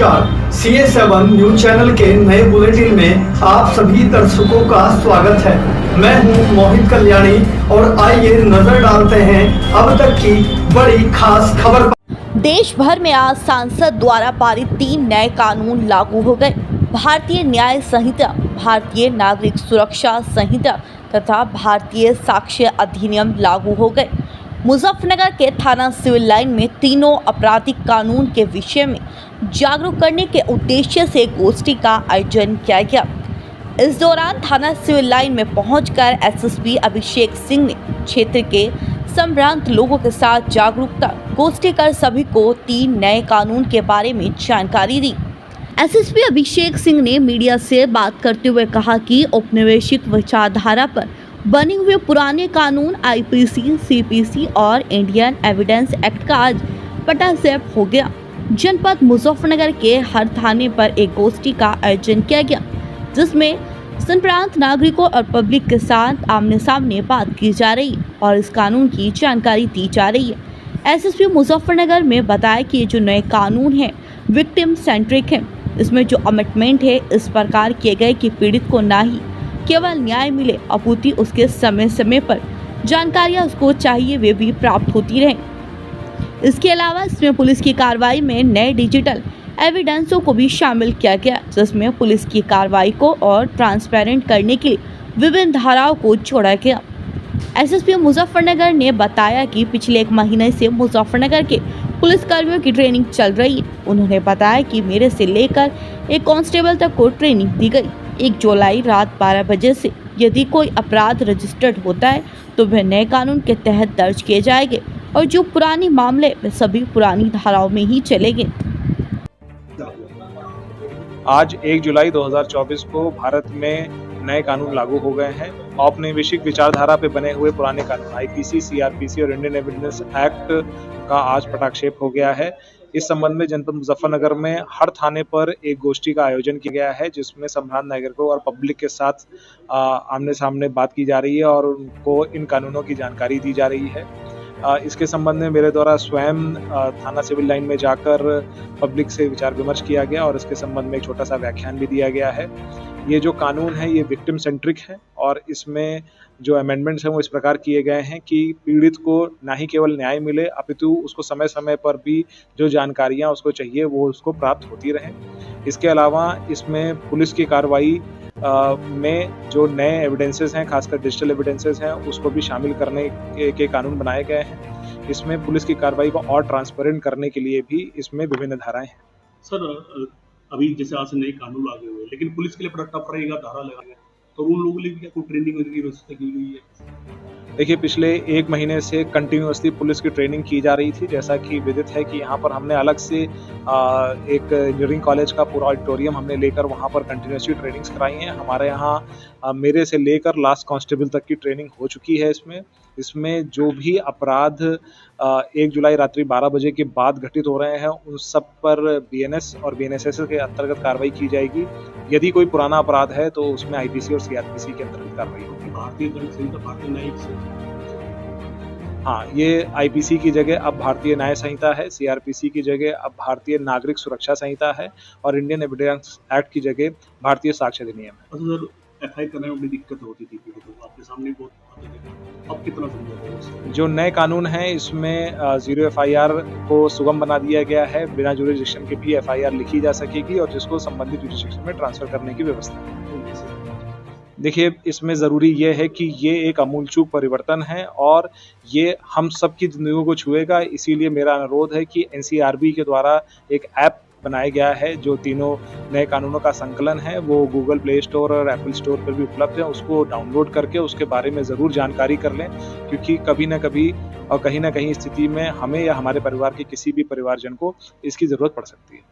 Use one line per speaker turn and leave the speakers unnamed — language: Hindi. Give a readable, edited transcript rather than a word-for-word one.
नमस्कार, CA7 न्यूज चैनल के नए बुलेटिन में आप सभी दर्शकों का स्वागत है। मैं हूं मोहित कल्याणी और आइए नजर डालते हैं अब तक की बड़ी खास खबर।
देश भर में आज सांसद द्वारा पारित 3 नए कानून लागू हो गए। भारतीय न्याय संहिता, भारतीय नागरिक सुरक्षा संहिता तथा भारतीय साक्ष्य अधिनियम लागू हो गए। मुजफ्फरनगर के थाना सिविल लाइन में तीनों आपराधिक कानून के विषय में जागरूक करने के उद्देश्य से गोष्ठी का आयोजन किया गया। इस दौरान थाना सिविल लाइन में पहुंचकर एसएसपी अभिषेक सिंह ने क्षेत्र के संभ्रांत लोगों के साथ जागरूकता गोष्ठी कर सभी को 3 नए कानून के बारे में जानकारी दी। एसएसपी अभिषेक सिंह ने मीडिया से बात करते हुए कहा कि औपनिवेशिक विचारधारा पर बने हुए पुराने कानून आईपीसी, सीपीसी और इंडियन एविडेंस एक्ट का आज पटाक्षेप हो गया। जनपद मुजफ्फरनगर के हर थाने पर एक गोष्ठी का आयोजन किया गया, जिसमें संप्रांत नागरिकों और पब्लिक के साथ आमने सामने बात की जा रही है और इस कानून की जानकारी दी जा रही है। एसएसपी मुजफ्फरनगर में बताया कि जो नए कानून हैं विक्टिम सेंट्रिक हैं। इसमें जो अमेंडमेंट है इस प्रकार किए गए कि पीड़ित को ना ही केवल न्याय मिले अपितु उसके समय समय पर जानकारियां उसको चाहिए वे भी प्राप्त होती रहें। इसके अलावा इसमें पुलिस की कार्रवाई में नए डिजिटल एविडेंसों को भी शामिल किया गया, जिसमें पुलिस की कार्रवाई को और ट्रांसपेरेंट करने के लिए विभिन्न धाराओं को जोड़ा गया। एसएसपी मुजफ्फरनगर ने बताया कि पिछले 1 महीने से मुजफ्फरनगर के पुलिसकर्मियों की ट्रेनिंग चल रही है। उन्होंने बताया कि मेरे से लेकर एक कांस्टेबल तक को ट्रेनिंग दी गई। 1 जुलाई रात 12 बजे से यदि कोई अपराध रजिस्टर्ड होता है तो वह नए कानून के तहत दर्ज किए जाएंगे और जो पुराने मामले वे सभी पुरानी धाराओं में ही चलेंगे।
आज 1 जुलाई 2024 को भारत में नए कानून लागू हो गए हैं। औपनिवेशिक विचारधारा पे बने हुए पुराने कानून आईपीसी, सीआरपीसी और इंडियन एविडेंस एक्ट का आज पटाक्षेप हो गया है। इस संबंध में जनपद मुजफ्फरनगर में हर थाने पर एक गोष्ठी का आयोजन किया गया है, जिसमें संभ्रांत नागरिकों और पब्लिक के साथ आमने सामने बात की जा रही है और उनको इन कानूनों की जानकारी दी जा रही है। इसके संबंध में मेरे द्वारा स्वयं थाना सिविल लाइन में जाकर पब्लिक से विचार विमर्श किया गया और इसके संबंध में एक छोटा सा व्याख्यान भी दिया गया है। ये जो कानून है ये विक्टिम सेंट्रिक है और इसमें जो अमेंडमेंट्स हैं वो इस प्रकार किए गए हैं कि पीड़ित को ना ही केवल न्याय मिले अपितु उसको समय समय पर भी जो जानकारियां उसको चाहिए वो उसको प्राप्त होती रहें। इसके अलावा इसमें पुलिस की कार्रवाई में जो नए एविडेंसेस हैं, खासकर डिजिटल एविडेंसेस हैं, उसको भी शामिल करने के कानून बनाए गए हैं। इसमें पुलिस की कार्रवाई को और ट्रांसपेरेंट करने के लिए भी इसमें विभिन्न धाराएं हैं।
सर, अभी जैसे आज से नए कानून लागे हुए, लेकिन पुलिस के लिए बड़ा टफ रहेगा धारा लगाना, तो उन लोगों के लिए क्या कोई ट्रेनिंग वगैरह की व्यवस्था की गई है?
देखिए, पिछले 1 महीने से कंटिन्यूअसली पुलिस की ट्रेनिंग की जा रही थी। जैसा कि विदित है कि यहाँ पर हमने अलग से एक इंजीनियरिंग कॉलेज का पूरा ऑडिटोरियम हमने लेकर वहाँ पर कंटिन्यूअसली ट्रेनिंग्स कराई हैं। हमारे यहाँ मेरे से लेकर लास्ट कांस्टेबल तक की ट्रेनिंग हो चुकी है। इसमें जो भी अपराध 1 जुलाई रात्रि 12 बजे के बाद घटित हो रहे हैं उन सब पर बीएनएस और बीएनएसएस के अंतर्गत कार्रवाई की जाएगी। यदि कोई पुराना अपराध है तो उसमें आईपीसी और सीआरपीसी के अंतर्गत कार्रवाई होगी।
भारतीय दंड संहिता, भारतीय न्यायिक संहिता,
हाँ, ये आईपीसी की जगह अब भारतीय न्याय संहिता है, सीआरपीसी की जगह अब भारतीय नागरिक सुरक्षा संहिता है और इंडियन एविडेंस एक्ट की जगह भारतीय साक्ष्य अधिनियम है।
सर, एफआईआर करने में बड़ी दिक्कत होती थी, आपके सामने बहुत अब कितना समझा?
जो नए कानून हैं इसमें 0 एफआईआर को सुगम बना दिया गया है। बिना जुरिडिक्शन के भी एफआईआर लिखी जा सकेगी और जिसको संबंधित जुरिडिक्शन में ट्रांसफर करने की व्यवस्था है। देखिए, इसमें ज़रूरी ये है कि ये एक आमूलचूल परिवर्तन है और ये हम सब की जिंदगियों को छुएगा। इसीलिए मेरा अनुरोध है कि एनसीआरबी के द्वारा एक ऐप बनाया गया है जो तीनों नए कानूनों का संकलन है, वो गूगल प्ले स्टोर और एप्पल स्टोर पर भी उपलब्ध है। उसको डाउनलोड करके उसके बारे में ज़रूर जानकारी कर लें, क्योंकि कभी ना कभी और कहीं ना कहीं स्थिति में हमें या हमारे परिवार के किसी भी परिवारजन को इसकी ज़रूरत पड़ सकती है।